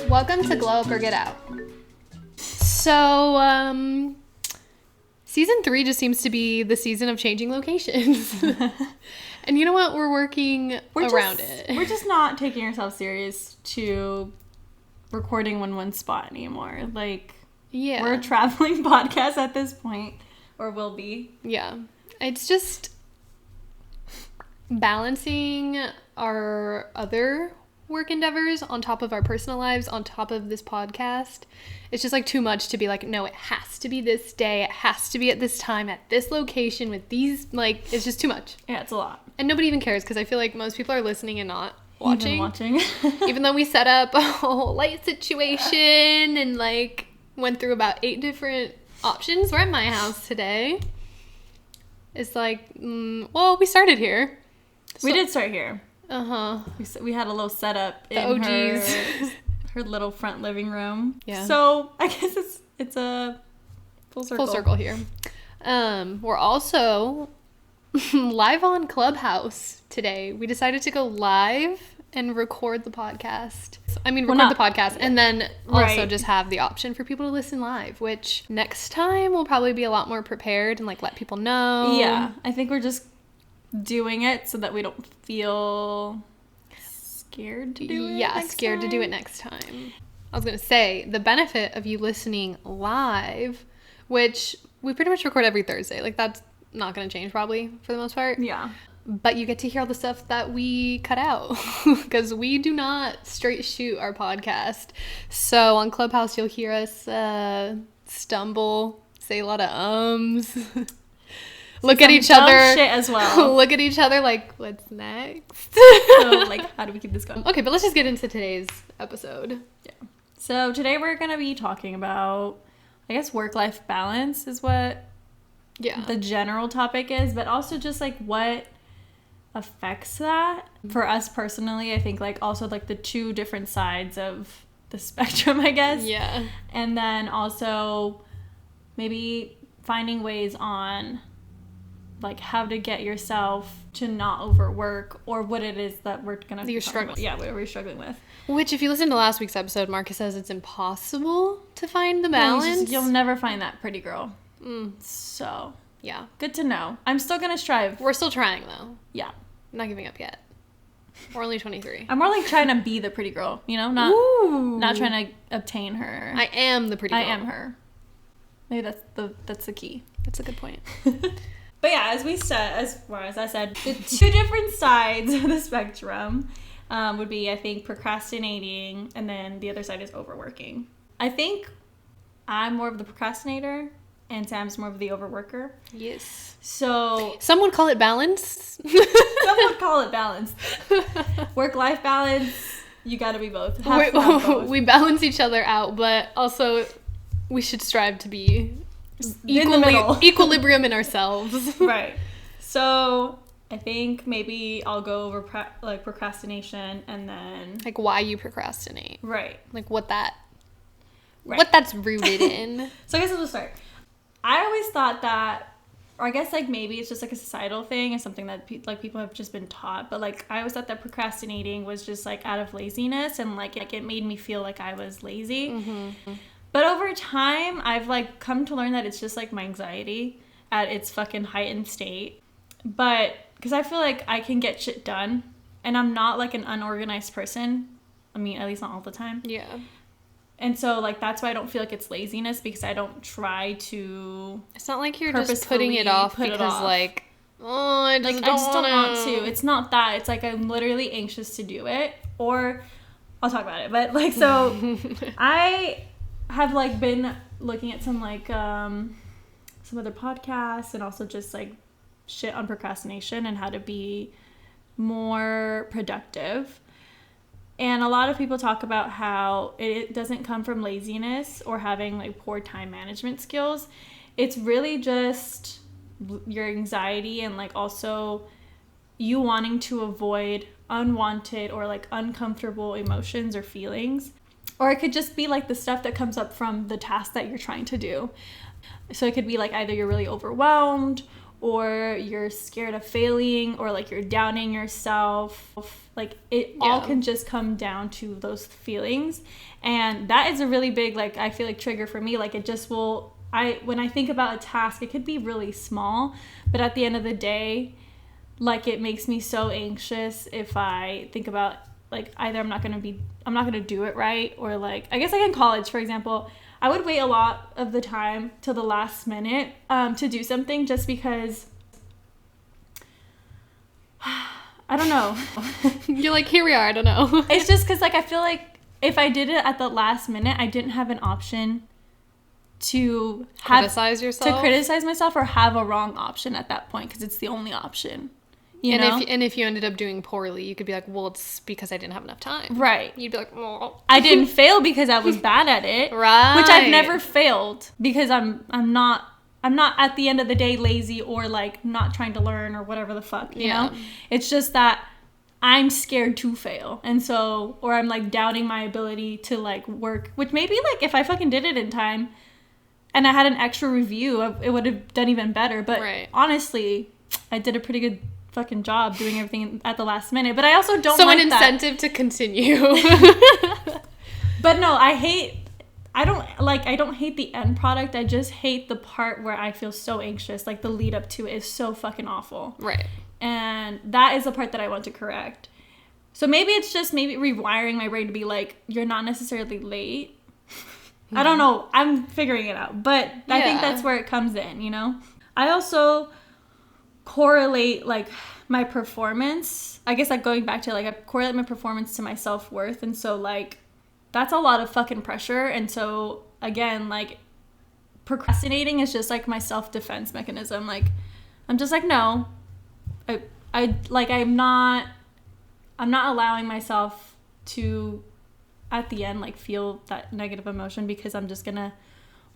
Welcome to Glow Up or Get Out. So, season 3 just seems to be the season of changing locations. And you know what? We're working around it. We're just not taking ourselves serious to recording in one spot anymore. Like, Yeah. we're a traveling podcast at this point, or will be. Yeah. It's just balancing our other work endeavors on top of our personal lives, on top of this podcast. It's just like too much to be like, no, it has to be this day. It has to be at this time, at this location with these, like, it's just too much. Yeah, it's a lot. And nobody even cares because I feel like most people are listening and not watching. Even though we set up a whole light situation and like went through about 8 different options. We're at my house today. It's like, well, we started here. We did start here. Uh-huh. We had a little setup in OGs. her little front living room. Yeah. So I guess it's a full circle. Full circle here. We're also live on Clubhouse today. We decided to go live and record the podcast. Record the podcast and then also just have the option for people to listen live, which next time we'll probably be a lot more prepared and like let people know. Yeah. I think we're just doing it so that we don't feel scared to do it. Yeah, scared to do it next time. I was going to say, the benefit of you listening live, which we pretty much record every Thursday. Like, that's not going to change probably for the most part. Yeah. But you get to hear all the stuff that we cut out because we do not straight shoot our podcast. So on Clubhouse, you'll hear us stumble, say a lot of ums. Look at each other. Shit as well. Look at each other like, what's next? So, like, how do we keep this going? Okay, but let's just get into today's episode. Yeah. So today we're going to be talking about, I guess, work-life balance is what the general topic is, but also just, like, what affects that. For us personally, I think, like, also, like, the 2 different sides of the spectrum, I guess. Yeah. And then also maybe finding ways on, like, how to get yourself to not overwork, or what it is that we're gonna you're struggling. Yeah, what we're struggling with. Which, if you listen to last week's episode, Marcus says it's impossible to find the balance. You'll never find that pretty girl. So yeah, good to know. I'm still gonna strive. We're still trying though. Yeah, I'm not giving up yet. We're only 23. I'm more like trying to be the pretty girl, you know, not trying to obtain her. I am the pretty girl. I am her. Maybe that's the key. That's a good point. But yeah, as I said, the 2 different sides of the spectrum would be, I think, procrastinating, and then the other side is overworking. I think I'm more of the procrastinator, and Sam's more of the overworker. Yes. So some would call it balance. Some would call it balance. Work-life balance. You got to be both. Have to have both. We balance each other out, but also we should strive to be equilibrium in ourselves. Right. So I think maybe I'll go over procrastination, and then like why you procrastinate. Right. Like what that's rooted in. So I guess I'll just start. I always thought that, or I guess like maybe it's just like a societal thing and something that people have just been taught, but like I always thought that procrastinating was just like out of laziness, and like it made me feel like I was lazy. Mm-hmm. But over time, I've, like, come to learn that it's just, like, my anxiety at its fucking heightened state. But, because I feel like I can get shit done, and I'm not, like, an unorganized person. I mean, at least not all the time. Yeah. And so, like, that's why I don't feel like it's laziness, because I don't try to... It's not like you're just putting it off because, like, oh, I just don't want to. It's not that. It's, like, I'm literally anxious to do it. Or, I'll talk about it. But, like, so, I have like been looking at some like some other podcasts, and also just like shit on procrastination and how to be more productive. And a lot of people talk about how it doesn't come from laziness or having like poor time management skills. It's really just your anxiety, and like also you wanting to avoid unwanted or like uncomfortable emotions or feelings. Or it could just be like the stuff that comes up from the task that you're trying to do. So it could be like either you're really overwhelmed, or you're scared of failing, or like you're doubting yourself. Like it all can just come down to those feelings. And that is a really big, like, I feel like trigger for me. Like it just will, when I think about a task, it could be really small, but at the end of the day, like it makes me so anxious if I think about like either I'm not going to do it right, or like, I guess like in college, for example, I would wait a lot of the time till the last minute to do something, just because I don't know. You're like, here we are, I don't know. It's just because like I feel like if I did it at the last minute, I didn't have an option to criticize yourself, to criticize myself, or have a wrong option at that point, because it's the only option. You know? If you ended up doing poorly, you could be like, well, it's because I didn't have enough time. Right. You'd be like, oh. I didn't fail because I was bad at it. Right. Which I've never failed, because I'm not at the end of the day lazy, or like not trying to learn, or whatever the fuck, you know? It's just that I'm scared to fail. And so, or I'm like doubting my ability to like work, which maybe like if I fucking did it in time and I had an extra review, it would have done even better. But honestly, I did a pretty good fucking job doing everything at the last minute. But I also don't like an incentive to continue. But no, I don't hate the end product. I just hate the part where I feel so anxious. Like the lead up to it is so fucking awful. Right. And that is the part that I want to correct. So maybe it's just rewiring my brain to be like, you're not necessarily late. I don't know. I'm figuring it out. But I think that's where it comes in, you know? I also correlate like my performance. I guess like going back to like I correlate my performance to my self-worth. And so like that's a lot of fucking pressure. And so again, like procrastinating is just like my self-defense mechanism. Like I'm just like, no, I'm not allowing myself to at the end like feel that negative emotion, because I'm just gonna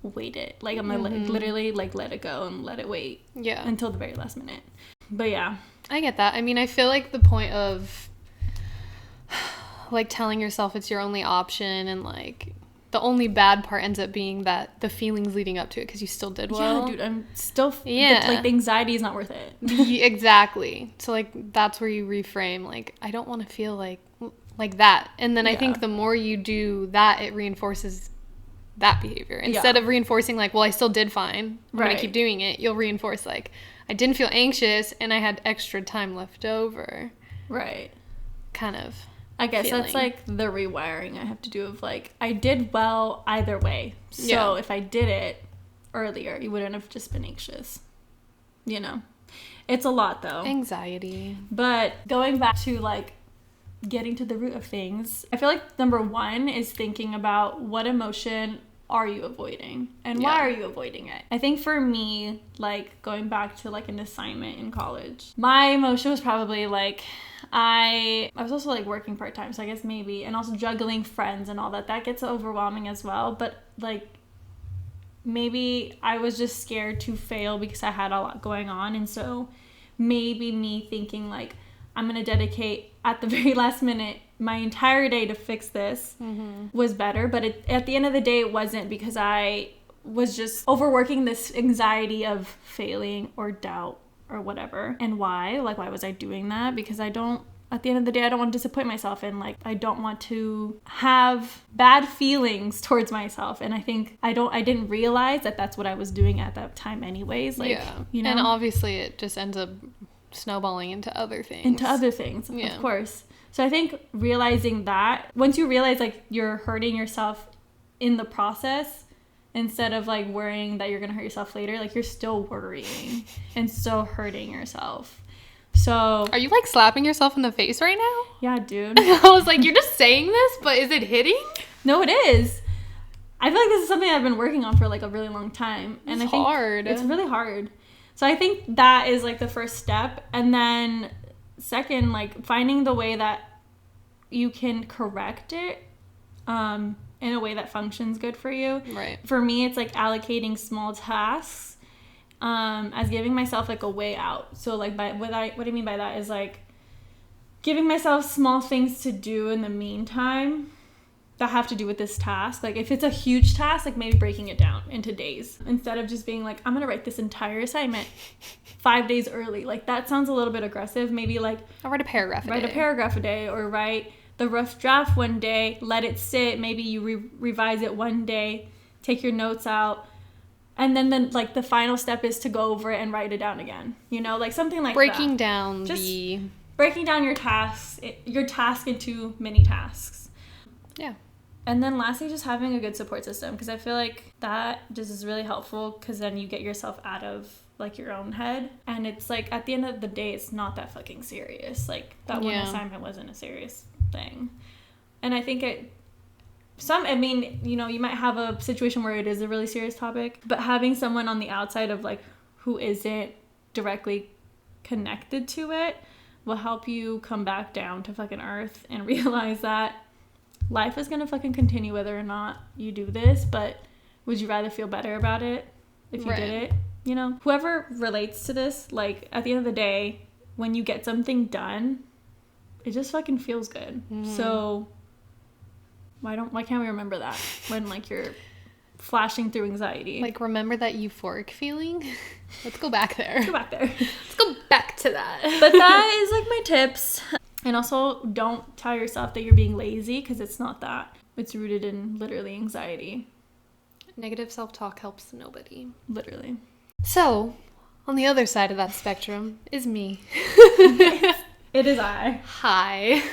wait it. Like I'm gonna literally like let it go and let it wait until the very last minute. But yeah, I get that. I mean, I feel like the point of like telling yourself it's your only option, and like the only bad part ends up being that the feelings leading up to it, because you still did well. Yeah, dude, I'm still like the anxiety is not worth it. Exactly. So like that's where you reframe like, I don't want to feel like that. And then I think the more you do that, it reinforces that behavior. Instead of reinforcing like, well, I still did fine, I'm gonna keep doing it, you'll reinforce like, I didn't feel anxious and I had extra time left over. Right. Kind of. I guess that's like the rewiring I have to do of like, I did well either way. So if I did it earlier, you wouldn't have just been anxious. You know? It's a lot though. Anxiety. But going back to like getting to the root of things, I feel like number one is thinking about what emotion are you avoiding and why are you avoiding it. I think for me, like going back to like an assignment in college, my emotion was probably like, I was also like working part-time, so I guess maybe, and also juggling friends and all that gets overwhelming as well. But like maybe I was just scared to fail because I had a lot going on. And so maybe me thinking like, I'm going to dedicate at the very last minute my entire day to fix this was better. But at the end of the day, it wasn't, because I was just overworking this anxiety of failing or doubt or whatever. And why? Like, why was I doing that? Because at the end of the day, I don't want to disappoint myself, and like I don't want to have bad feelings towards myself. And I think I didn't realize that that's what I was doing at that time anyways. Like, you know, and obviously it just ends up snowballing into other things, of course. So I think realizing that, once you realize like you're hurting yourself in the process, instead of like worrying that you're gonna hurt yourself later, like you're still worrying and still hurting yourself. So are you like slapping yourself in the face right now? Yeah, dude. I was like, you're just saying this, but is it hitting? No, it is. I feel like this is something I've been working on for like a really long time, and it's I think hard. It's really hard. So I think that is like the first step. And then second, like finding the way that you can correct it in a way that functions good for you. Right. For me, it's like allocating small tasks as giving myself like a way out. So like what I mean by that is like giving myself small things to do in the meantime that have to do with this task. Like if it's a huge task, like maybe breaking it down into days instead of just being like, I'm gonna write this entire assignment 5 days early. Like that sounds a little bit aggressive. Maybe like I'll write a paragraph a day, or write the rough draft one day, let it sit, maybe you revise it one day, take your notes out, and then like the final step is to go over it and write it down again, you know, like something like breaking that. Breaking down your task into mini tasks. Yeah. And then lastly, just having a good support system, because I feel like that just is really helpful, because then you get yourself out of like your own head, and it's like at the end of the day, it's not that fucking serious. Like that one assignment wasn't a serious thing. And I think you know, you might have a situation where it is a really serious topic, but having someone on the outside of like who isn't directly connected to it will help you come back down to fucking earth and realize that life is gonna fucking continue whether or not you do this, but would you rather feel better about it if you did it? You know, whoever relates to this, like at the end of the day, when you get something done, it just fucking feels good. So why can't we remember that when like you're flashing through anxiety? Like remember that euphoric feeling? Let's go back there. Let's go back to that. But that is like my tips. And also, don't tell yourself that you're being lazy, because it's not that. It's rooted in literally anxiety. Negative self-talk helps nobody. Literally. So, on the other side of that spectrum is me. It is I. Hi.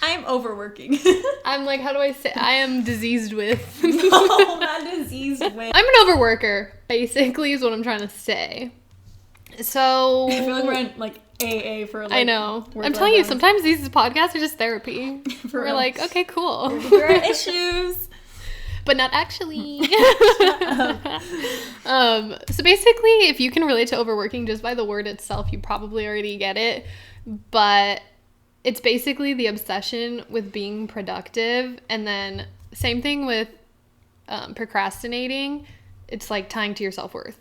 I'm overworking. I'm like, how do I say? I am diseased with. No, not diseased with. I'm an overworker, basically, is what I'm trying to say. So I feel like we're in like AA for like. I know. I'm telling you, sometimes these podcasts are just therapy. We're real. Like, okay, cool. There are issues, but not actually. So basically, if you can relate to overworking just by the word itself, you probably already get it. But it's basically the obsession with being productive, and then same thing with procrastinating. It's like tying to your self-worth.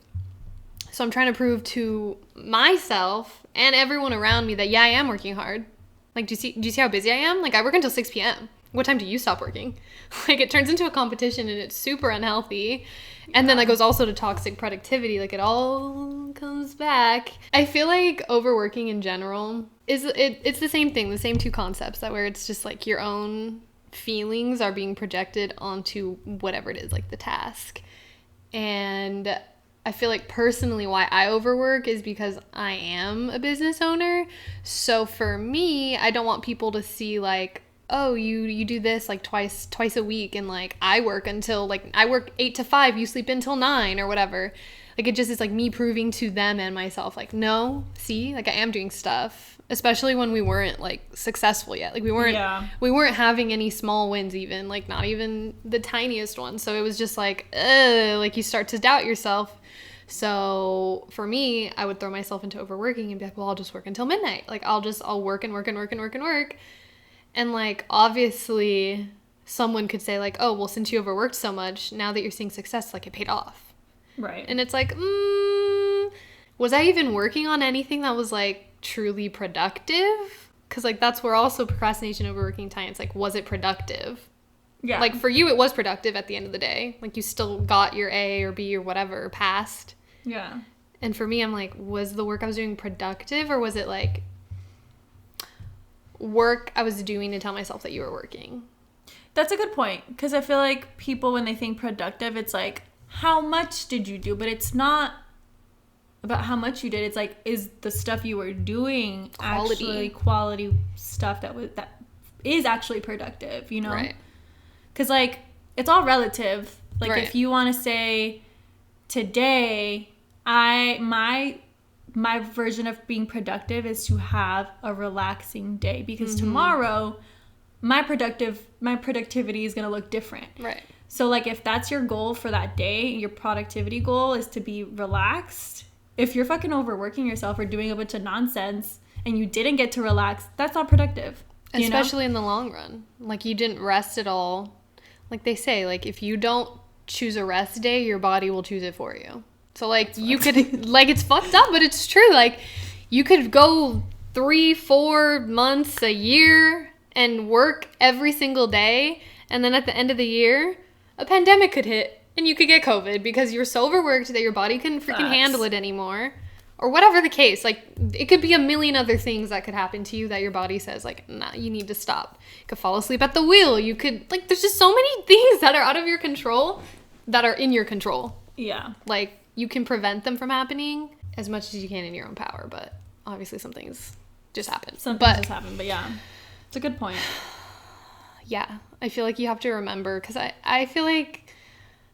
So I'm trying to prove to myself and everyone around me that, yeah, I am working hard. Like, do you see how busy I am? Like, I work until 6 p.m. What time do you stop working? Like, it turns into a competition, and it's super unhealthy. And then that goes also to toxic productivity. Like, it all comes back. I feel like overworking in general it's the same thing, the same two concepts, that where it's just like your own feelings are being projected onto whatever it is, like the task. And I feel like personally why I overwork is because I am a business owner. So for me, I don't want people to see like, oh, you do this like twice a week, and like I work 8 to 5, you sleep until 9 or whatever. Like it just is like me proving to them and myself like, no, see, like I am doing stuff, especially when we weren't like successful yet. Like we weren't having any small wins, even like not even the tiniest one. So it was just like you start to doubt yourself. So for me, I would throw myself into overworking and be like, well, I'll just work until midnight. Like I'll work and work and work and work and work. And like, obviously someone could say like, oh, well, since you overworked so much, now that you're seeing success, like it paid off. Right. And it's like, was I even working on anything that was like truly productive? Because like, that's where also procrastination, overworking tie. It's like, was it productive? Yeah. Like for you, it was productive at the end of the day. Like you still got your A or B or whatever passed. Yeah. And for me, I'm like, was the work I was doing productive, or was it like work I was doing to tell myself that you were working? That's a good point, because I feel like people, when they think productive, it's like, how much did you do? But it's not about how much you did. It's like, is the stuff you were doing actually quality stuff that is actually productive, you know? Right. Because like, it's all relative. Like right. If you want to say today, my version of being productive is to have a relaxing day, because tomorrow my productivity is going to look different. Right. So like if that's your goal for that day, your productivity goal is to be relaxed. If you're fucking overworking yourself or doing a bunch of nonsense and you didn't get to relax, that's not productive. Especially in the long run. Like you didn't rest at all. Like they say, like if you don't choose a rest day, your body will choose it for you. So like you could, like it's fucked up, but it's true. Like you could go 3-4 months, a year and work every single day, and then at the end of the year, a pandemic could hit and you could get COVID because you're so overworked that your body couldn't freaking handle it anymore. Or whatever the case. Like, it could be a million other things that could happen to you that your body says, like, nah, you need to stop. You could fall asleep at the wheel. You could, like, there's just so many things that are out of your control that are in your control. Yeah. Like, you can prevent them from happening as much as you can in your own power, but obviously some things just happen. Some things just happen, but yeah. It's a good point. Yeah. I feel like you have to remember, because I feel like,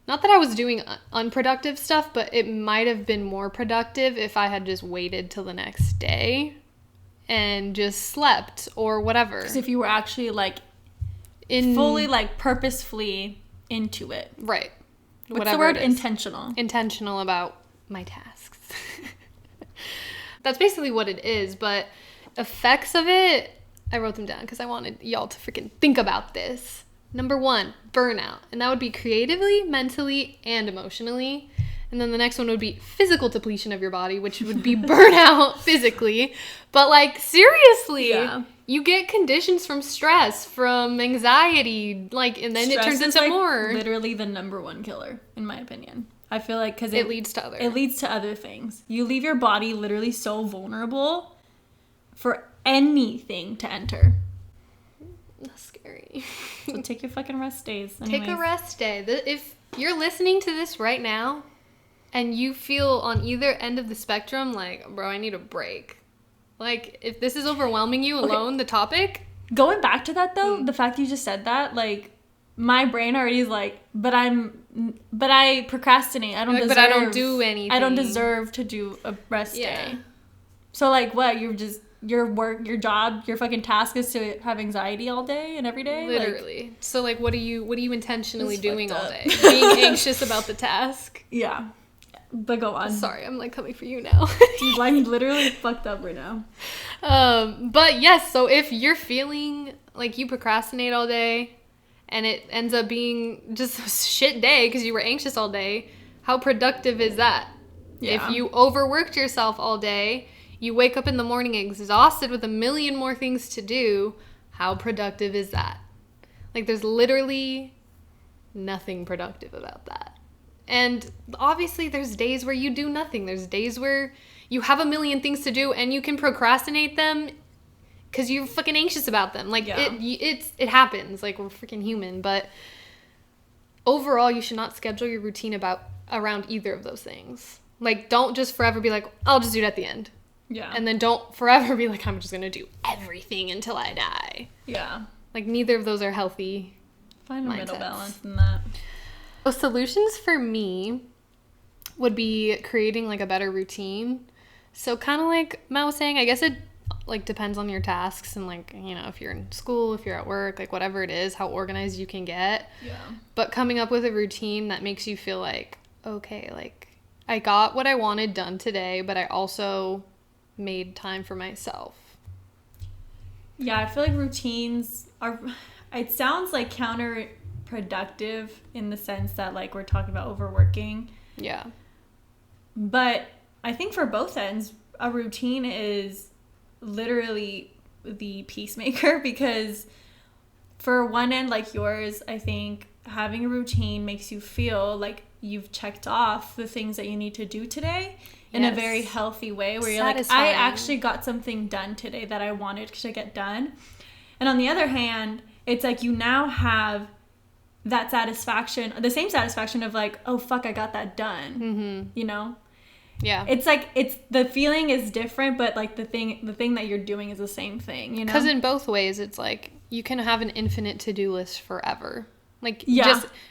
not that I was doing unproductive stuff, but it might have been more productive if I had just waited till the next day and just slept or whatever. Because if you were actually, like, fully, like, purposefully into it. Right. What's the word? Intentional. Intentional about my tasks. That's basically what it is, but effects of it, I wrote them down because I wanted y'all to freaking think about this. Number 1, burnout. And that would be creatively, mentally, and emotionally. And then the next one would be physical depletion of your body, which would be burnout physically. But, like, seriously, you get conditions from stress, from anxiety, like, and then stress it turns into like more. Literally the number 1 killer, in my opinion. I feel like because it leads to other things. You leave your body literally so vulnerable for anything to enter. That's scary. So take your fucking rest days. Anyways. Take a rest day. If you're listening to this right now and you feel on either end of the spectrum, like, bro, I need a break. Like, if this is overwhelming you alone, the topic. Going back to that, though, the fact you just said that, like, my brain already is like, but I procrastinate. I don't deserve. But I don't do anything. I don't deserve to do a rest day. So, like, what? You're just, your work, your job, your fucking task is to have anxiety all day and every day? Literally. Like, so, like, what are you intentionally doing all day? Being anxious about the task? Yeah. But go on. Sorry, I'm, like, coming for you now. Dude, I'm literally fucked up right now. But, yes, so if you're feeling like you procrastinate all day, and it ends up being just a shit day because you were anxious all day, how productive is that? Yeah. If you overworked yourself all day, you wake up in the morning exhausted with a million more things to do, how productive is that? Like, there's literally nothing productive about that. And obviously there's days where you do nothing. There's days where you have a million things to do and you can procrastinate them because you're fucking anxious about them. Like, it happens. Like, we're freaking human. But overall, you should not schedule your routine around either of those things. Like, don't just forever be like, I'll just do it at the end. Yeah. And then don't forever be like, I'm just going to do everything until I die. Yeah. Like, neither of those are healthy. Find a middle balance in that. So solutions for me would be creating, like, a better routine. So kind of like Matt was saying, I guess it, like, depends on your tasks and, like, you know, if you're in school, if you're at work, like, whatever it is, how organized you can get. Yeah. But coming up with a routine that makes you feel like, okay, like, I got what I wanted done today, but I also made time for myself. Yeah, I feel like routines are, it sounds like counterproductive in the sense that, like, we're talking about overworking. Yeah. But I think for both ends, a routine is literally the peacemaker, because for one end, like yours, I think having a routine makes you feel like you've checked off the things that you need to do today in a very healthy way, where you're like, I actually got something done today that I wanted to get done. And on the other hand, it's like you now have that satisfaction, the same satisfaction of like, oh fuck, I got that done. You know? Yeah. It's like, it's, the feeling is different, but like the thing that you're doing is the same thing, you know? Because in both ways, it's like you can have an infinite to-do list forever. Like,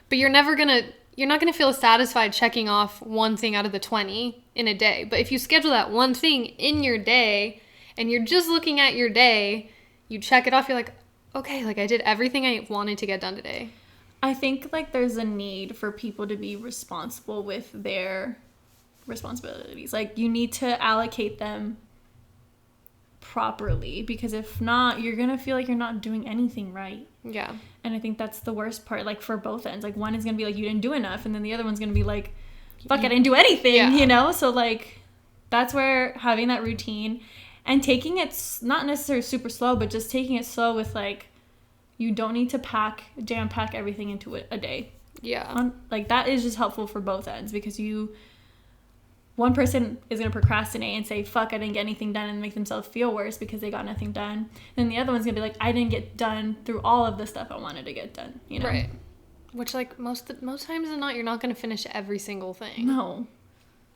but you're not going to feel satisfied checking off one thing out of the 20 in a day. But if you schedule that one thing in your day and you're just looking at your day, you check it off, you're like, okay, like I did everything I wanted to get done today. I think like there's a need for people to be responsible with their responsibilities. Like, you need to allocate them properly, because if not, you're gonna feel like you're not doing anything right. Yeah. And I think that's the worst part, like for both ends. Like, one is gonna be like, you didn't do enough, and then the other one's gonna be like, fuck, I didn't do anything. You know? So like, that's where having that routine and taking it not necessarily super slow, but just taking it slow with like You don't need to jam pack everything into a day. Yeah. Like, that is just helpful for both ends, because one person is going to procrastinate and say, fuck, I didn't get anything done, and make themselves feel worse because they got nothing done. Then the other one's going to be like, I didn't get done through all of the stuff I wanted to get done, you know? Right. Which, like, most times than not, you're not going to finish every single thing. No.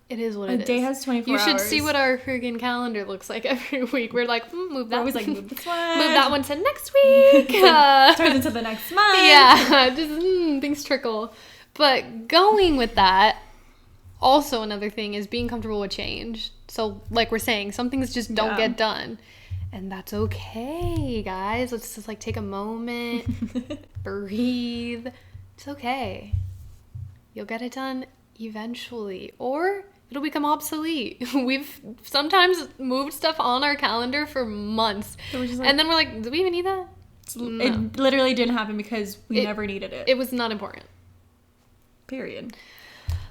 It is what it is. A day has 24 hours. You should see what our friggin' calendar looks like every week. We're like, move that. We're always like, move this one. Move that one to next week. Turns into the next month. Yeah, just things trickle. But going with that, also another thing is being comfortable with change. So, like we're saying, some things just don't get done. And that's okay, guys. Let's just, like, take a moment, breathe. It's okay. You'll get it done eventually. Or it'll become obsolete. We've sometimes moved stuff on our calendar for months. And then we're like, do we even need that? No. It literally didn't happen because we never needed it. It was not important. Period.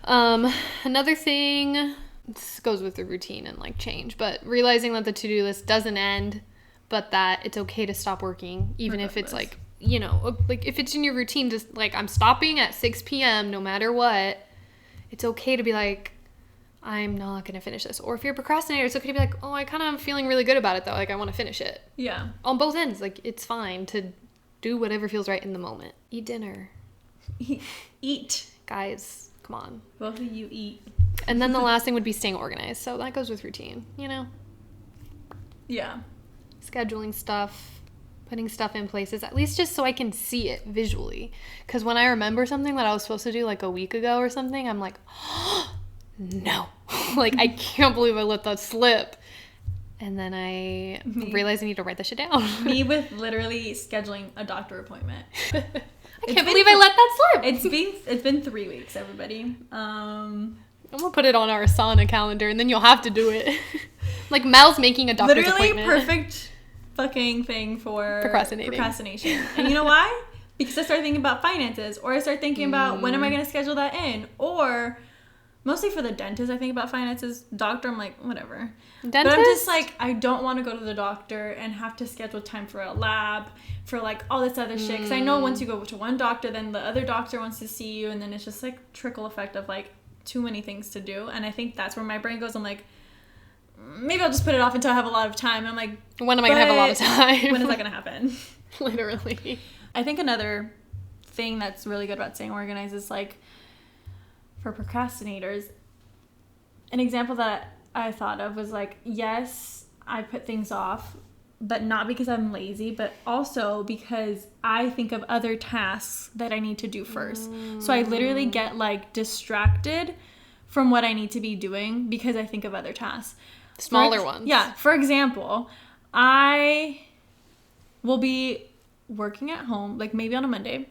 Another thing, this goes with the routine and, like, change, but realizing that the to-do list doesn't end, but that it's okay to stop working, even if it's, like, you know, like, if it's in your routine, just, like, I'm stopping at 6 p.m. no matter what. It's okay to be like, I'm not going to finish this. Or if you're a procrastinator, it's okay to be like, oh, I kind of am feeling really good about it, though. Like, I want to finish it. Yeah. On both ends. Like, it's fine to do whatever feels right in the moment. Eat dinner. Eat. Guys, come on. Both of you eat. And then the last thing would be staying organized. So that goes with routine, you know? Yeah. Scheduling stuff, putting stuff in places, at least just so I can see it visually. Because when I remember something that I was supposed to do, like, a week ago or something, I'm like, oh, no. Like, I can't believe I let that slip. And then I realized I need to write that shit down. Me with literally scheduling a doctor appointment. I can't believe I let that slip. It's been 3 weeks, everybody. I'm gonna put it on our Asana calendar, and then you'll have to do it. Like, Mel's making a doctor's appointment. Literally perfect fucking thing for procrastination. And you know why? Because I start thinking about finances, or I start thinking about when am I gonna schedule that in, or mostly for the dentist, I think about finances. Doctor, I'm like, whatever. Dentist? But I'm just like, I don't want to go to the doctor and have to schedule time for a lab, for, like, all this other shit. Because I know once you go to one doctor, then the other doctor wants to see you, and then it's just, like, trickle effect of, like, too many things to do. And I think that's where my brain goes. I'm like, maybe I'll just put it off until I have a lot of time. And I'm like, when am I going to have a lot of time? When is that going to happen? Literally. I think another thing that's really good about staying organized is, like, for procrastinators, an example that I thought of was, like, yes, I put things off, but not because I'm lazy, but also because I think of other tasks that I need to do first. So I literally get, like, distracted from what I need to be doing because I think of other tasks. Smaller ones. Yeah. For example, I will be working at home, like, maybe on a Monday,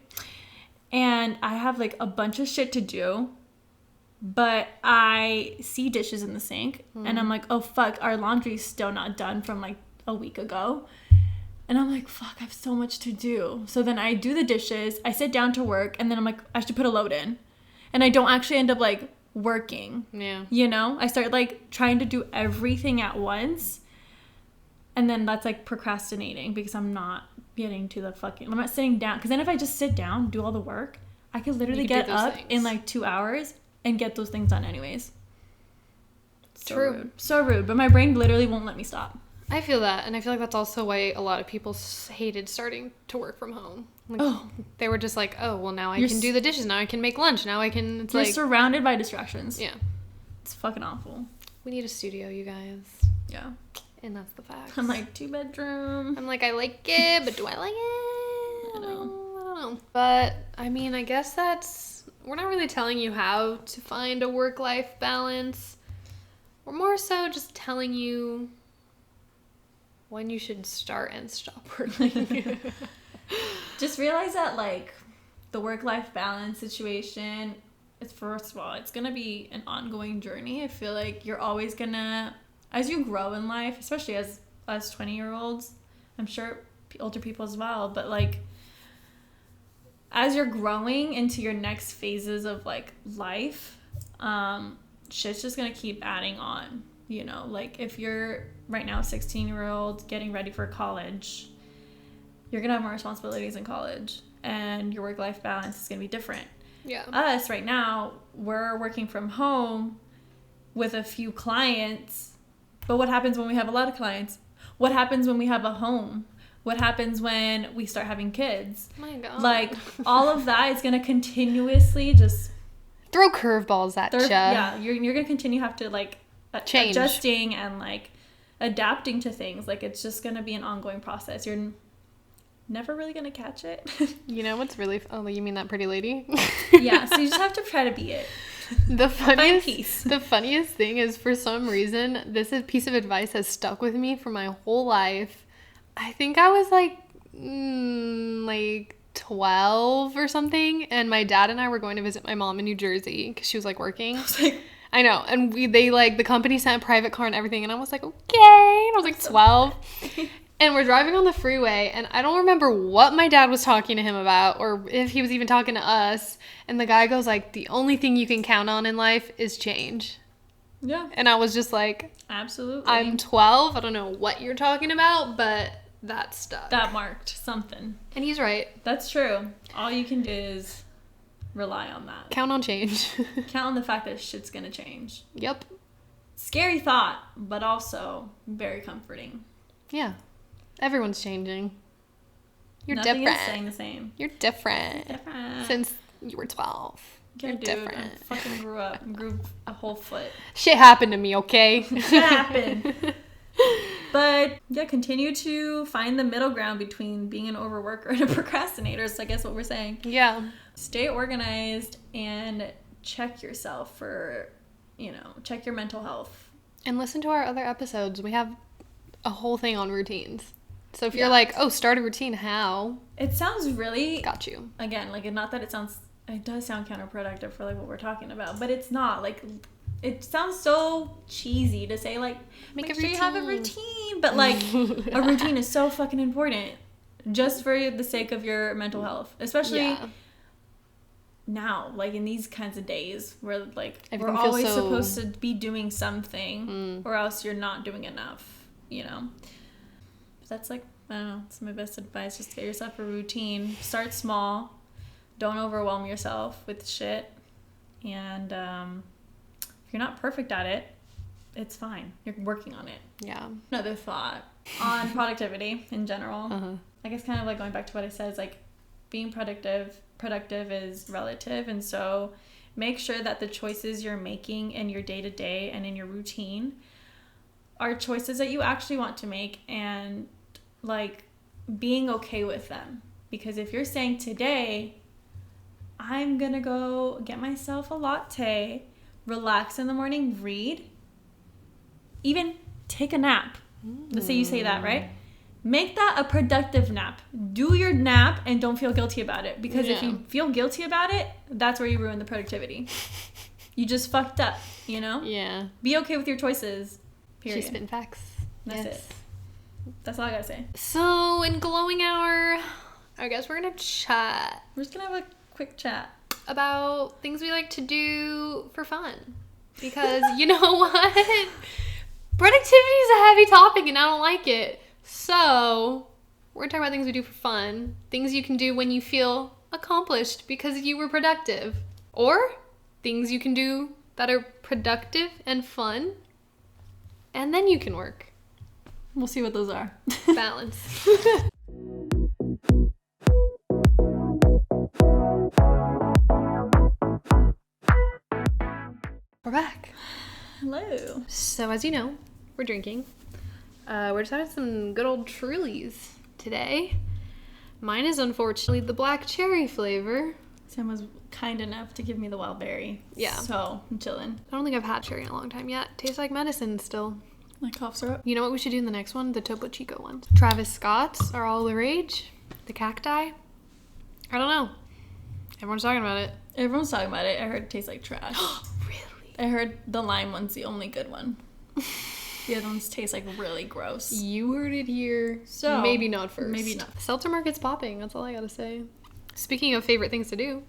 and I have, like, a bunch of shit to do, but I see dishes in the sink, and I'm like, oh, fuck, our laundry's still not done from, like, a week ago. And I'm like, fuck, I have so much to do. So then I do the dishes, I sit down to work, and then I'm like, I should put a load in. And I don't actually end up, like, working. Yeah. You know? I start, like, trying to do everything at once. And then that's, like, procrastinating because I'm not getting to the I'm not sitting down. Because then if I just sit down, do all the work, I could literally get up in, like, 2 hours and get those things done anyways. True. Rude. So rude. But my brain literally won't let me stop. I feel that. And I feel like that's also why a lot of people hated starting to work from home. Like, they were just like, oh, well, now I can do the dishes. Now I can make lunch. Now I can... You're surrounded by distractions. Yeah. It's fucking awful. We need a studio, you guys. Yeah. And that's the fact. I'm like, 2-bedroom. I'm like, I like it, but do I like it? I don't know. But, I mean, I guess that's... We're not really telling you how to find a work-life balance. We're more so just telling you when you should start and stop working. Just realize that, like, the work-life balance situation is, first of all, it's going to be an ongoing journey. I feel like you're always going to, as you grow in life, especially as us 20-year-olds, I'm sure older people as well, but, like, as you're growing into your next phases of, like, life, shit's just going to keep adding on, you know? Like, if you're right now a 16-year-old getting ready for college, you're gonna have more responsibilities in college, and your work-life balance is gonna be different. Yeah. Us right now, we're working from home with a few clients, but what happens when we have a lot of clients? What happens when we have a home? What happens when we start having kids? My God. Like, all of that is going to continuously just... throw curveballs at you. Yeah, you're going to continue have to, like, change. Adjusting and, like, adapting to things. Like, it's just going to be an ongoing process. You're never really going to catch it. You know what's really... oh, you mean that pretty lady? Yeah, so you just have to try to be it. The funniest thing is, for some reason, this piece of advice has stuck with me for my whole life. I think I was like 12 or something, and my dad and I were going to visit my mom in New Jersey because she was like working. I know, and the company sent a private car and everything, and I was like, okay. And I was like 12. And we're driving on the freeway, and I don't remember what my dad was talking to him about, or if he was even talking to us. And the guy goes like, the only thing you can count on in life is change. Yeah. And I was just like, absolutely. I'm 12. I don't know what you're talking about, but that stuck. That marked something. And he's right. That's true. All you can do is rely on that. Count on change. Count on the fact that shit's gonna change. Yep. Scary thought, but also very comforting. Yeah. Everyone's changing. You're Nothing different. Is staying the same. You're different. Different. Since you were 12. Yeah, You're dude, different. I fucking grew up and grew a whole foot. Shit happened to me, okay? Shit happened. But yeah, continue to find the middle ground between being an overworker and a procrastinator. So I guess what we're saying. Yeah. Stay organized and check yourself for, check your mental health. And listen to our other episodes. We have a whole thing on routines. So if you're like, oh, start a routine, how? It sounds really... got you. Again, like, not that it does sound counterproductive for, like, what we're talking about, but it's not. Like, it sounds so cheesy to say, like, make sure you have a routine. But, like, a routine is so fucking important just for the sake of your mental health. Especially now, like, in these kinds of days where, like, everyone we're always supposed to be doing something or else you're not doing enough. That's like, I don't know, it's my best advice. Just get yourself a routine. Start small. Don't overwhelm yourself with shit. And if you're not perfect at it, it's fine. You're working on it. Yeah. Another thought on productivity in general. I guess kind of like going back to what I said, is like being productive is relative. And so make sure that the choices you're making in your day-to-day and in your routine are choices that you actually want to make, and like being okay with them. Because if you're saying today, I'm gonna go get myself a latte, relax in the morning, read, even take a nap. Let's say you say that, right? Make that a productive nap. Do your nap and don't feel guilty about it. Because if you feel guilty about it, that's where you ruin the productivity. You just fucked up, Yeah. Be okay with your choices. Period. She's spitting facts. That's it. That's all I gotta say. So, in glowing hour, I guess we're gonna chat. We're just gonna have a quick chat about things we like to do for fun. Because you know what? Productivity is a heavy topic and I don't like it. So, we're talking about things we do for fun. Things you can do when you feel accomplished because you were productive. Or things you can do that are productive and fun. And then you can work. We'll see what those are. Balance. We're back. Hello. So as you know, we're drinking. We're just having some good old Trulies today. Mine is unfortunately the black cherry flavor. Sam was kind enough to give me the wild berry. Yeah. So, I'm chilling. I don't think I've had cherry in a long time yet. Tastes like medicine still. Like cough syrup? You know what we should do in the next one? The Topo Chico ones. Travis Scott's are all the rage. The cacti. I don't know. Everyone's talking about it. Everyone's talking about it. I heard it tastes like trash. Really? I heard the lime one's the only good one. The other ones taste like really gross. You heard it here. So maybe not first. Maybe not. The seltzer market's popping. That's all I gotta say. Speaking of favorite things to do.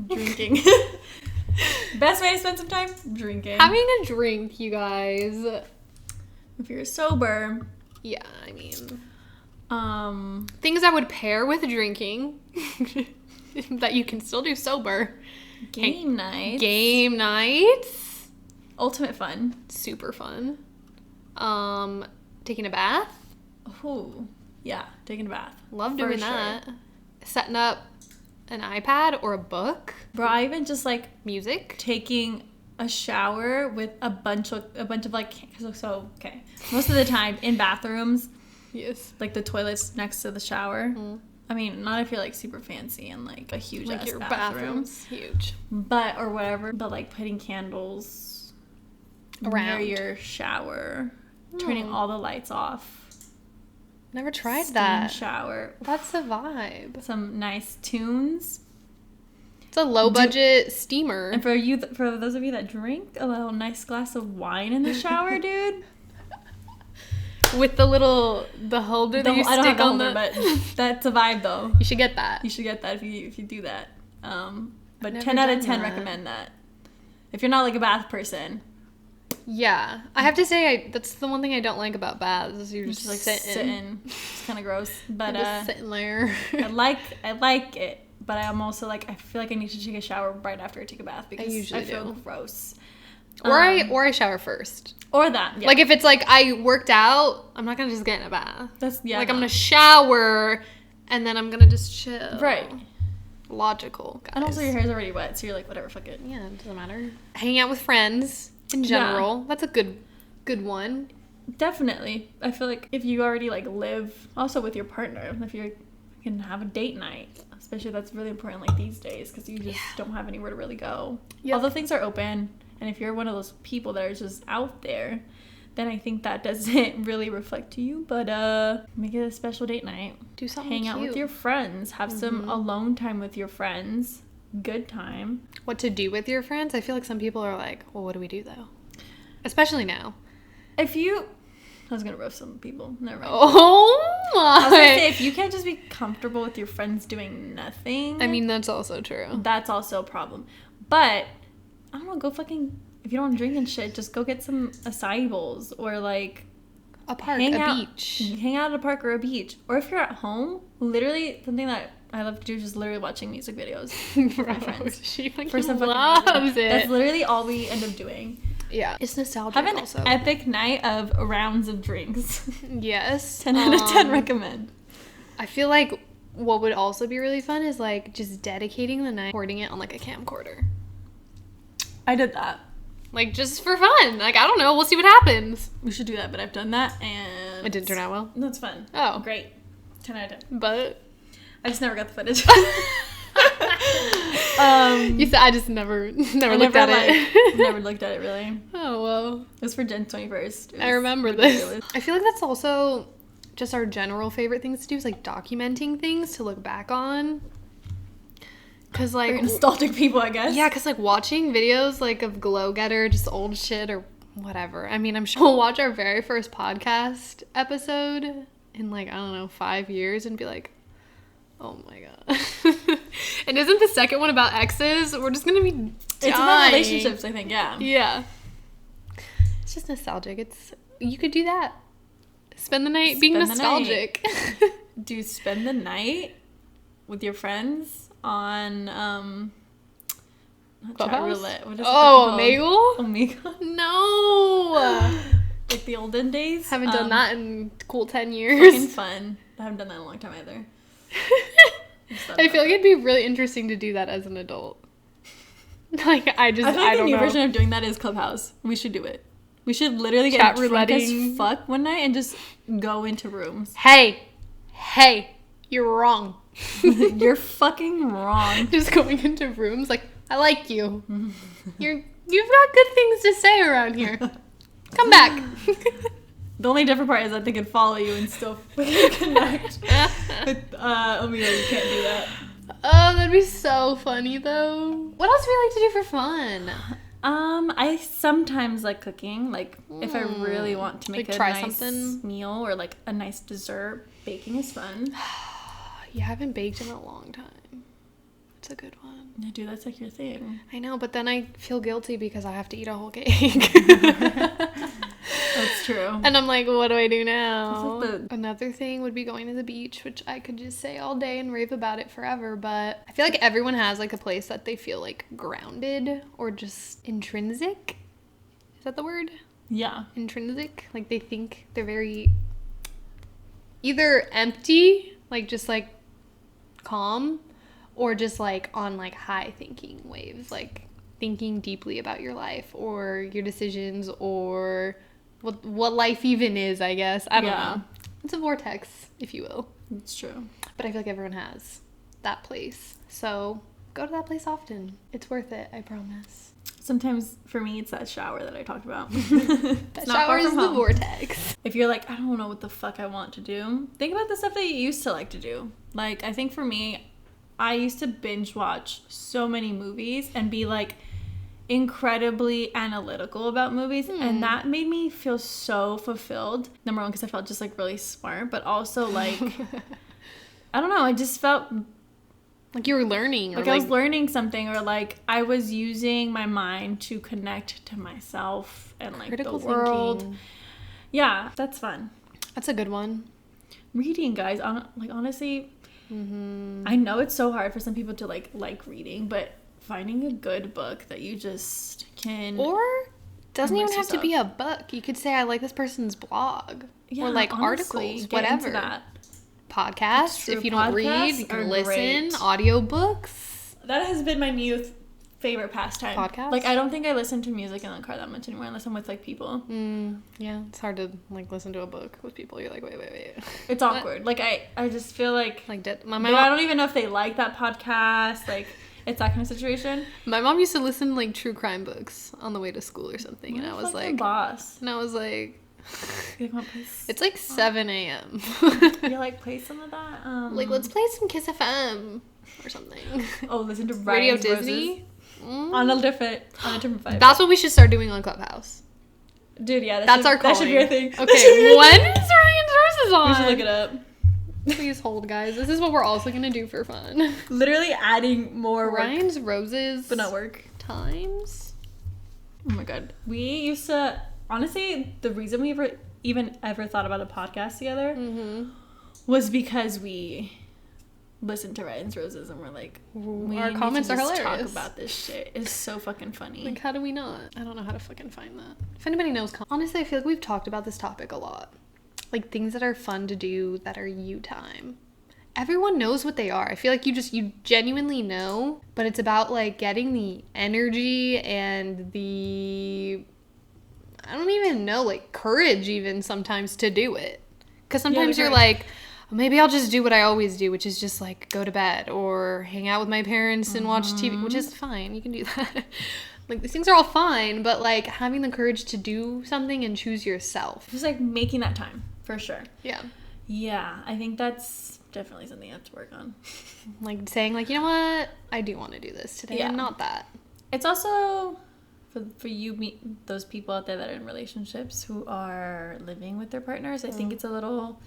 Drinking. Best way to spend some time? Drinking. Having a drink, you guys. If you're sober. Yeah, I mean. Things I would pair with drinking that you can still do sober. Game nights. Game nights. Ultimate fun. Super fun. Taking a bath. Ooh. Yeah, taking a bath. Love doing that. Setting up an iPad or a book. Bro, I even just like music. Taking a shower with a bunch of like, so okay. Most of the time in bathrooms. Yes. Like the toilets next to the shower. Mm. I mean, not if you're like super fancy and like a huge like ass your bathroom's huge. But or whatever. But like putting candles around near your shower, turning all the lights off. Never tried that. Shower. That's the vibe. Some nice tunes. It's a low budget steamer. And for those of you that drink, a little nice glass of wine in the shower, dude. With the holder that you stick on the... but that's a vibe though. You should get that. You should get that if you do that. But 10 out of 10 recommend that. If you're not like a bath person. Yeah. I have to say, that's the one thing I don't like about baths is you're just like sitting. It's kind of gross. But just sitting there. I like it. But I'm also like, I feel like I need to take a shower right after I take a bath because I feel gross. Or I shower first. Or that. Yeah. Like if it's like I worked out, I'm not gonna just get in a bath. I'm gonna shower and then I'm gonna just chill. Right. Logical, guys. And also your hair's already wet, so you're like, whatever, fuck it. Yeah, it doesn't matter. Hanging out with friends in general. Yeah. That's a good one. Definitely. I feel like if you already like live also with your partner, if you can have a date night, especially that's really important like these days because you just don't have anywhere to really go. Yep. Although things are open. And if you're one of those people that are just out there, then I think that doesn't really reflect to you. But make it a special date night. Do something Hang out with your friends. Have some alone time with your friends. Good time. What to do with your friends? I feel like some people are like, well, what do we do though? Especially now. I was going to roast some people. Never mind. Oh my. I was going to say, if you can't just be comfortable with your friends doing nothing. I mean, that's also true. That's also a problem. But... I don't know, go fucking, if you don't want to drink and shit, just go get some acai bowls or like a park, beach. Hang out at a park or a beach. Or if you're at home, literally something that I love to do is just literally watching music videos with my friends. She fucking loves it. That's literally all we end up doing. Yeah. It's nostalgic Have an also. epic night of rounds of drinks. Yes. 10 out of 10 recommend. I feel like what would also be really fun is like just dedicating the night, recording it on like a camcorder. I did that. Like, just for fun. Like, I don't know. We'll see what happens. We should do that, but I've done that, and... It didn't turn out well? No, it's fun. Oh. Great. 10 out of 10. But... I just never got the footage. You said I just never looked at it. Never looked at it, really. Oh, well. It was for Jen's 21st. I remember this. I feel like that's also just our general favorite things to do is, like, documenting things to look back on. Because, like... We're nostalgic people, I guess. Yeah, because, like, watching videos, like, of Glow Getter, just old shit or whatever. I mean, I'm sure we'll watch our very first podcast episode in, like, I don't know, 5 years and be like, oh, my God. And isn't the second one about exes? We're just going to be dying. It's about relationships, I think, yeah. Yeah. It's just nostalgic. You could do that. Spend the night being nostalgic. Do you spend the night with your friends? On roulette. What is Omegle? Omegle? No. Like the olden days. Haven't done that in cool 10 years. Fucking fun. I haven't done that in a long time either. I feel like it'd be really interesting to do that as an adult. Like I feel like the new version of doing that is Clubhouse. We should do it. We should literally get drunk as fuck one night and just go into rooms. Hey, you're wrong. You're fucking wrong. Just going into rooms like, I like you. You've got good things to say around here. Come back. The only different part is that they can follow you and still connect. With Omegle, you can't do that. Oh, that'd be so funny though. What else do we like to do for fun? I sometimes like cooking. Like if I really want to make a nice meal or like a nice dessert, baking is fun. You haven't baked in a long time. It's a good one. No, dude, that's like your thing. I know, but then I feel guilty because I have to eat a whole cake. That's true. And I'm like, what do I do now? Another thing would be going to the beach, which I could just say all day and rave about it forever. But I feel like everyone has like a place that they feel like grounded or just intrinsic. Is that the word? Yeah. Intrinsic. Like they think they're very either empty, like just like calm, or just like on like high thinking waves, like thinking deeply about your life or your decisions or what life even is, I guess. I don't know. It's a vortex, if you will. It's true. But I feel like everyone has that place. So go to that place often. It's worth it, I promise. Sometimes for me, it's that shower that I talked about. That shower is the vortex. If you're like, I don't know what the fuck I want to do, think about the stuff that you used to like to do. Like, I think for me, I used to binge watch so many movies and be like incredibly analytical about movies, and that made me feel so fulfilled. Number one, because I felt just like really smart, but also like I don't know, I just felt like you were learning, like I was learning something, or like I was using my mind to connect to myself and like critical the world thinking. Yeah, that's fun. That's a good one. Reading, guys, like honestly, I know it's so hard for some people to like reading, but finding a good book that you just can, or doesn't even have to be a book. You could say I like this person's blog, or like honestly, articles, whatever. That. Podcasts. If you don't read, you can listen. Great. Audiobooks. That has been my new favorite pastime. Podcasts. Like I don't think I listen to music in the car that much anymore unless I'm with like people. Yeah, it's hard to like listen to a book with people. You're like, wait. It's awkward. Like I just feel like my mom, I don't even know if they like that podcast. Like it's that kind of situation. My mom used to listen to like true crime books on the way to school or something, what and I was like, boss. And I was like, it's like 7 a.m. You're like, play some of that. Like let's play some Kiss FM or something. Oh, listen to Radio Disney. On a different vibe. That's what we should start doing on Clubhouse. Dude, yeah, that's our calling. That should be our thing. Okay, when is Ryan's Roses on? We should look it up. Please hold, guys. This is what we're also gonna do for fun. Literally adding more Ryan's Roses, but not work times. Oh my god, we used to. Honestly, the reason we ever thought about a podcast together was because we listened to Ryan's Roses and we're like, our comments are hilarious. Talk about this shit. It's so fucking funny. Like, how do we not? I don't know how to fucking find that. If anybody knows, honestly, I feel like we've talked about this topic a lot. Like things that are fun to do that are you time. Everyone knows what they are. I feel like you genuinely know, but it's about like getting the energy and the, I don't even know, like courage even sometimes to do it. Because sometimes you're like, maybe I'll just do what I always do, which is just like go to bed or hang out with my parents and watch TV, which is fine. You can do that. Like these things are all fine, but like having the courage to do something and choose yourself. Just like making that time, for sure. Yeah. Yeah, I think that's definitely something I have to work on. Like saying like, you know what? I do want to do this today and not that. It's also for you, meet those people out there that are in relationships who are living with their partners. I think it's a little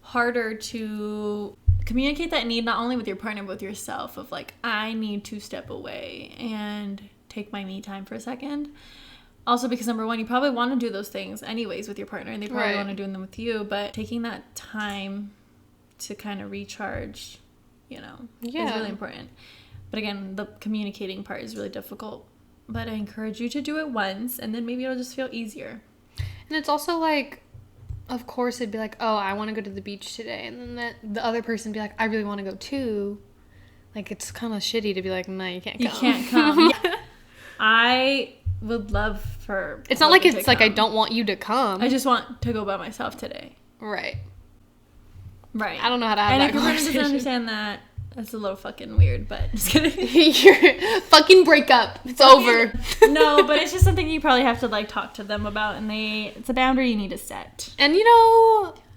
harder to communicate that need not only with your partner but with yourself, of like, I need to step away and take my me time for a second. Also because number one, you probably want to do those things anyways with your partner, and they probably want to do them with you, but taking that time to kind of recharge, is really important. But again, the communicating part is really difficult, but I encourage you to do it once and then maybe it'll just feel easier. And it's also like, of course it'd be like, oh, I want to go to the beach today, and then the other person be like, I really want to go too. Like it's kind of shitty to be like, no, you can't come. You can't come. Yeah. I would love for it's not like it's like I don't want you to come. I just want to go by myself today. Right. I don't know how to have that conversation. And if your partner doesn't understand that, that's a little fucking weird, but just kidding. Your fucking breakup. It's over. No, but it's just something you probably have to like talk to them about, and it's a boundary you need to set. And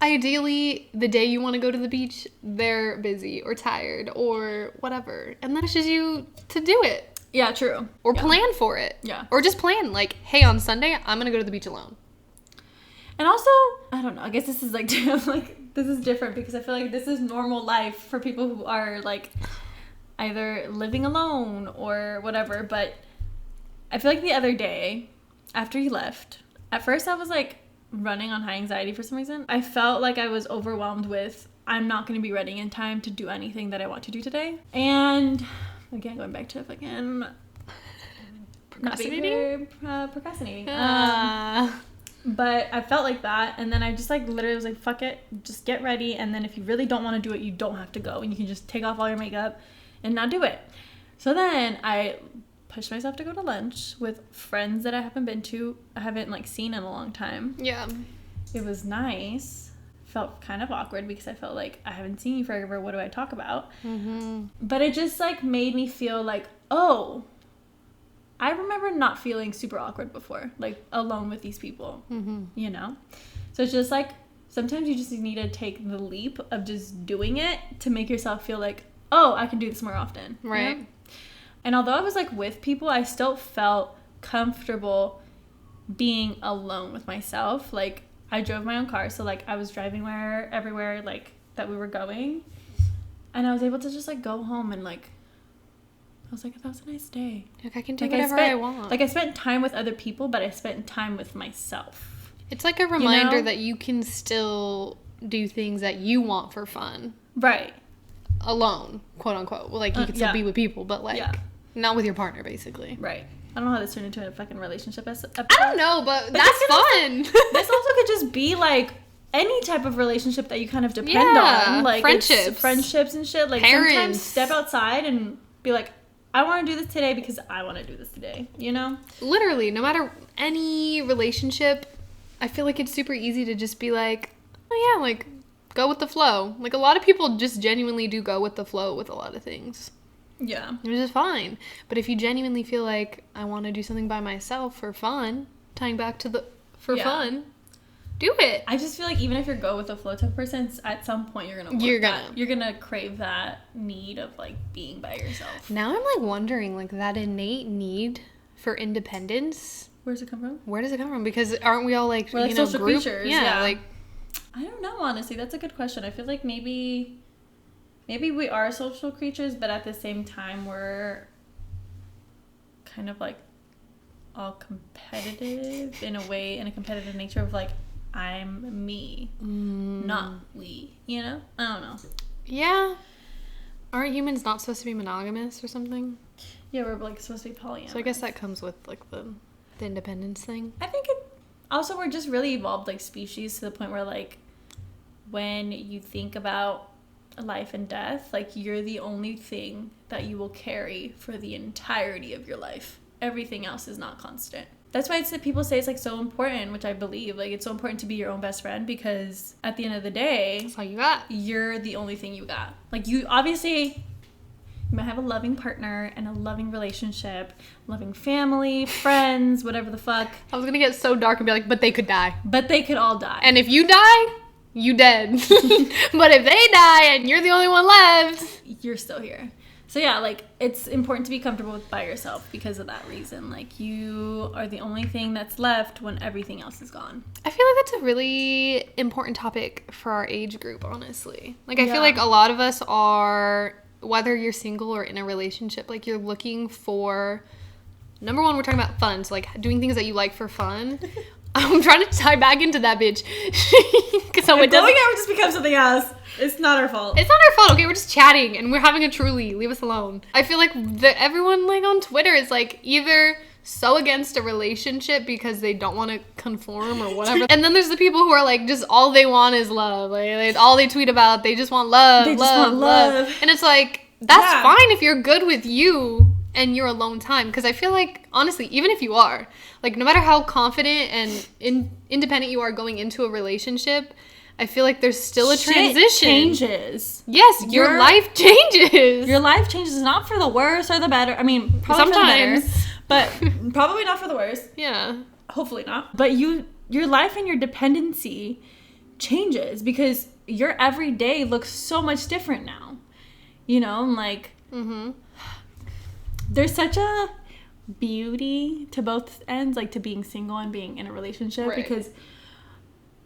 ideally the day you want to go to the beach, they're busy or tired or whatever, and that pushes you to do it. Yeah, true. Or plan for it. Yeah. Or just plan like, hey, on Sunday I'm gonna go to the beach alone. And also, I don't know, I guess this is like this is different because I feel like this is normal life for people who are like either living alone or whatever. But I feel like the other day after you left, at first I was like, running on high anxiety for some reason. I felt like I was overwhelmed with, I'm not going to be ready in time to do anything that I want to do today. And again, going back to fucking procrastinating. But I felt like that, and then I just like literally was like, fuck it, just get ready, and then if you really don't want to do it, you don't have to go, and you can just take off all your makeup and not do it. So then I pushed myself to go to lunch with friends that I haven't like seen in a long time. Yeah. It was nice. Felt kind of awkward because I felt like I haven't seen you forever, what do I talk about? Mm-hmm. But it just like made me feel like, oh, I remember not feeling super awkward before, like alone with these people, you know? So it's just like, sometimes you just need to take the leap of just doing it to make yourself feel like, oh, I can do this more often. Right. You know? And although I was like with people, I still felt comfortable being alone with myself. Like I drove my own car. So like I was driving everywhere like that we were going. And I was able to just like go home and like, I was like, that was a nice day. Like I can do whatever I want. Like I spent time with other people, but I spent time with myself. It's like a reminder that you can still do things that you want for fun. Right. Alone, quote unquote. Well, like you can still be with people, but like not with your partner, basically. Right. I don't know how this turned into a fucking relationship episode. I don't know, but that's fun. This also could just be like any type of relationship that you kind of depend on. Like friendships and shit. Like parents. Sometimes step outside and be like, I want to do this today because I want to do this today, you know? Literally, no matter any relationship, I feel like it's super easy to just be like, oh yeah, like, go with the flow. Like, a lot of people just genuinely do go with the flow with a lot of things. Yeah. Which is fine. But if you genuinely feel like, I want to do something by myself for fun, tying back to fun, do it. I just feel like even if you're go with the flow type of person, at some point you're gonna crave that need of like being by yourself. Now I'm like wondering, like that innate need for independence. Where does it come from? Where does it come from? Because aren't we all like, we're like social creatures? Yeah, like I don't know. Honestly, that's a good question. I feel like maybe we are social creatures, but at the same time we're kind of like all competitive in a competitive nature of like, I'm me, not we, you know? I don't know. Yeah. Aren't humans not supposed to be monogamous or something? Yeah, we're like supposed to be polyamorous. So I guess that comes with like the independence thing. I think also we're just really evolved like species to the point where like when you think about life and death, like you're the only thing that you will carry for the entirety of your life. Everything else is not constant. That's why people say it's like so important, which I believe. Like it's so important to be your own best friend because at the end of the day, that's all you got. You're the only thing you got. Like you obviously, you might have a loving partner and a loving relationship, loving family, friends, whatever the fuck. I was gonna get so dark and be like, but they could die. But they could all die. And if you die, you dead. But if they die and you're the only one left, you're still here. So yeah, like it's important to be comfortable by yourself because of that reason. Like you are the only thing that's left when everything else is gone. I feel like that's a really important topic for our age group, honestly. Like I feel like a lot of us are, whether you're single or in a relationship, like you're looking for, number one, we're talking about fun. So like doing things that you like for fun. I'm trying to tie back into that bitch. So it doesn't just become something else. It's not our fault. It's not our fault. Okay, we're just chatting and we're having a truly. Leave us alone. I feel like everyone like on Twitter is like either so against a relationship because they don't want to conform or whatever. And then there's the people who are like just all they want is love. Like all they tweet about, they just want love. They just want love. And it's like that's fine if you're good with you and your alone time. Because I feel like honestly, even if you are, like no matter how confident and independent you are going into a relationship, I feel like there's still a transition. Changes. Yes, your life changes. Your life changes, not for the worse or the better. I mean, probably sometimes, for the better, but probably not for the worse. Yeah. Hopefully not. But your life and your dependency changes because your everyday looks so much different now. You know, and like, there's such a beauty to both ends, like to being single and being in a relationship, because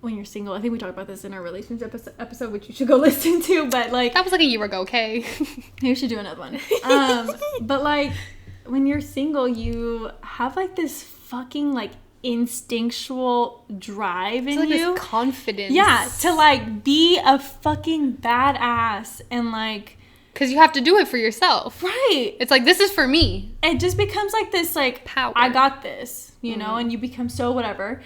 when you're single, I think we talked about this in our relationship episode, which you should go listen to, but like that was like a year ago. Okay. Maybe we should do another one. But like when you're single, you have like this fucking like instinctual drive in like you. This confidence. Yeah, to like be a fucking badass and like. Because you have to do it for yourself. Right. It's like, this is for me. It just becomes like this, like, power. I got this, you know, and you become so whatever.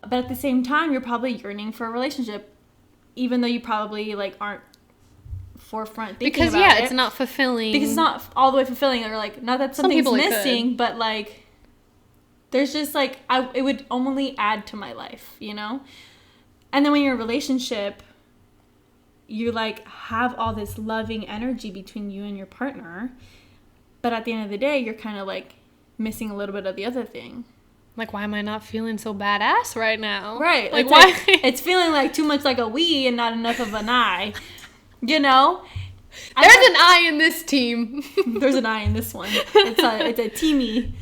But at the same time, you're probably yearning for a relationship, even though you probably, like, aren't forefront thinking because, about it. It's not fulfilling. Because it's not all the way fulfilling, or, like, not that something's missing, but, like, there's just, like, it would only add to my life, you know? And then when you're in a relationship, you like have all this loving energy between you and your partner, but at the end of the day you're kind of like missing a little bit of the other thing. Like, why am I not feeling so badass right now? Right. Like, why? It's feeling like too much like a we and not enough of an I, you know? There's an I in this team. There's an I in this one. It's a teamy.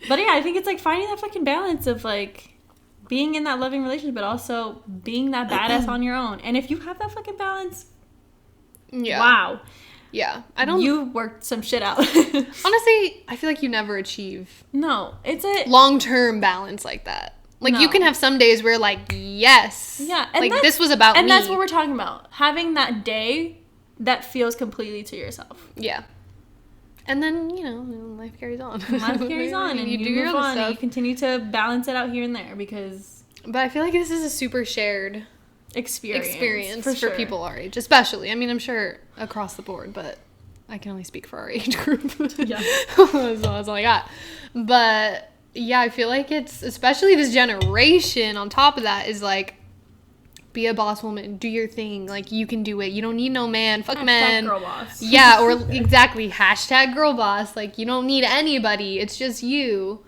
But yeah, I think it's like finding that fucking balance of like being in that loving relationship, but also being that badass on your own. And if you have that fucking balance, wow. Yeah. You worked some shit out. Honestly, I feel like you never achieve. No, it's a long-term balance like that. Like, you can have some days where, like, yes. Yeah. And like, this was about me. And that's what we're talking about. Having that day that feels completely to yourself. Yeah. And then, you know, life carries on. Life carries on, and you do your own stuff. And you continue to balance it out here and there because... But I feel like this is a super shared experience for people our age, especially. I mean, I'm sure across the board, but I can only speak for our age group. Yeah. So that's all I got. But, yeah, I feel like it's... Especially this generation, on top of that, is like... Be a boss woman. Do your thing. Like, you can do it. You don't need no man. Fuck men. Girl boss. Yeah, or exactly. Hashtag girl boss. Like, you don't need anybody. It's just you.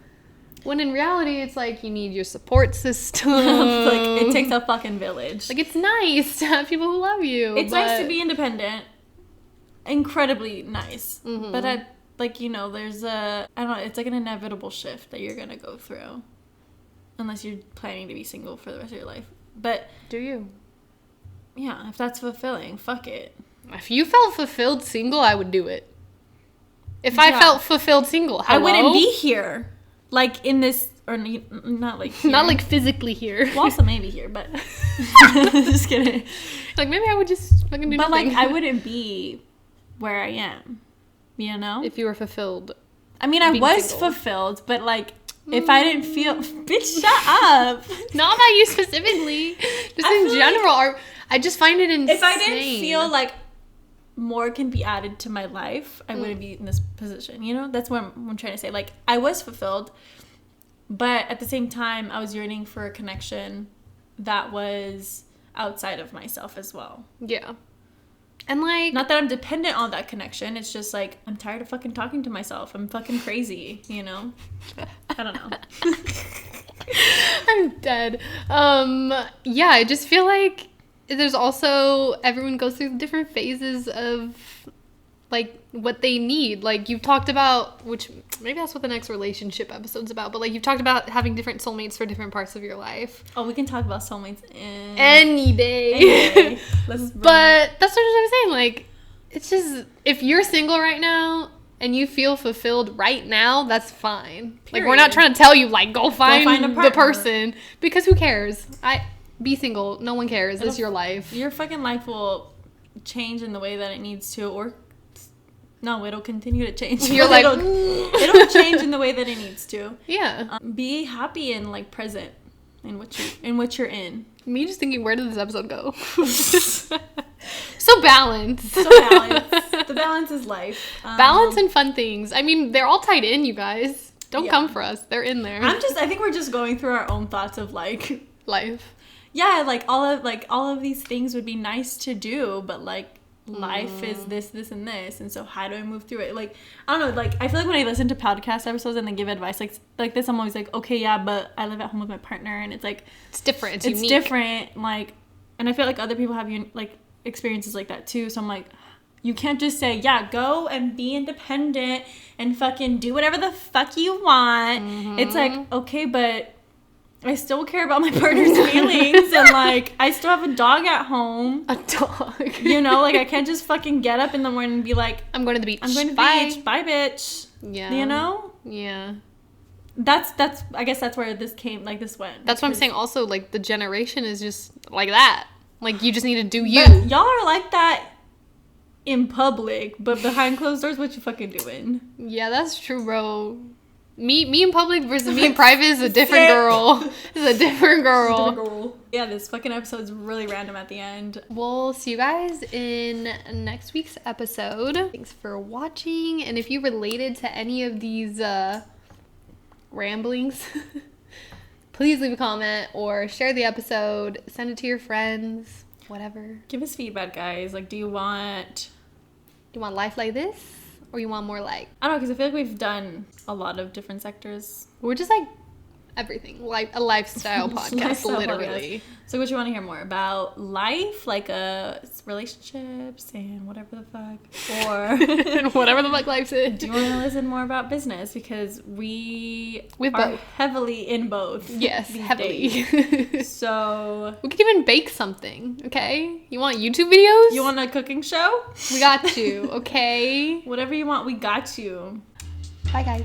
When in reality, it's like you need your support system. Like, it takes a fucking village. Like, it's nice to have people who love you. It's nice to be independent. Incredibly nice. Mm-hmm. But, like, you know, there's I don't know, it's like an inevitable shift that you're going to go through. Unless you're planning to be single for the rest of your life. But do you? Yeah, if that's fulfilling, fuck it. If you felt fulfilled single, I would do it. If I felt fulfilled single, hello? I wouldn't be here, like in this, or not like here. Not like physically here. Well, also maybe here, but just kidding. Like maybe I would just fucking do nothing. Like I wouldn't be where I am, you know. If you were fulfilled. I mean, I was fulfilled, but like. If I didn't feel... Bitch, shut up. Not about you specifically. Just in general. I just find it insane. If I didn't feel like more can be added to my life, I wouldn't be in this position. You know? That's what I'm trying to say. Like, I was fulfilled. But at the same time, I was yearning for a connection that was outside of myself as well. Yeah. And like... Not that I'm dependent on that connection. It's just like, I'm tired of fucking talking to myself. I'm fucking crazy, you know? I don't know. I'm dead. Yeah, I just feel like there's also... Everyone goes through different phases of, like, what they need. Like, you've talked about... Which, maybe that's what the next relationship episode's about. But, like, you've talked about having different soulmates for different parts of your life. Oh, we can talk about soulmates any day. But that's what I'm saying. Like, it's just... If you're single right now... And you feel fulfilled right now, that's fine. Period. Like, we're not trying to tell you, like, go find the person. Because who cares? Be single. No one cares. It's your life. Your fucking life will change in the way that it needs to. Or, no, it'll continue to change. You're like... It'll change in the way that it needs to. Yeah. Be happy and, like, present in what you're in. Me just thinking, where did this episode go? So balance. The balance is life. Balance and fun things. I mean, they're all tied in, you guys. Don't come for us. They're in there. I think we're just going through our own thoughts of like life. Yeah, like all of these things would be nice to do, but like life is this, and this, and so how do I move through it? Like, I don't know, like I feel like when I listen to podcast episodes and they give advice like this, I'm always like, okay, yeah, but I live at home with my partner, and it's like it's different. It's unique. different, like, and I feel like other people have like experiences like that too. So I'm like, you can't just say, yeah, go and be independent and fucking do whatever the fuck you want. Mm-hmm. It's like, okay, but I still care about my partner's feelings and like I still have a dog at home. A dog. You know, like I can't just fucking get up in the morning and be like, I'm going to the beach. I'm going to the beach. Bye, bitch. Yeah. You know? Yeah. That's I guess that's where this came, like, this went. That's what I'm saying. Also, like, the generation is just like that. Like, you just need to do you. But y'all are like that in public, but behind closed doors, what you fucking doing? Yeah, that's true, bro. Me in public versus me in private is a different girl. It's a different girl. Yeah, this fucking episode's really random at the end. We'll see you guys in next week's episode. Thanks for watching. And if you related to any of these ramblings, please leave a comment or share the episode. Send it to your friends. Whatever. Give us feedback, guys. Like, do you want life like this? Or you want more like... I don't know, because I feel like we've done a lot of different sectors. We're just like everything. Like a lifestyle podcast, literally. Podcast. So what you want to hear more about? Life? Like relationships and whatever the fuck? Or... and whatever the fuck life is. Do you want to listen more about business? Because we are both. Heavily in both. Yes, heavily. So... we could even bake something, okay? You want YouTube videos? You want a cooking show? We got you, okay? Whatever you want, we got you. Bye, guys.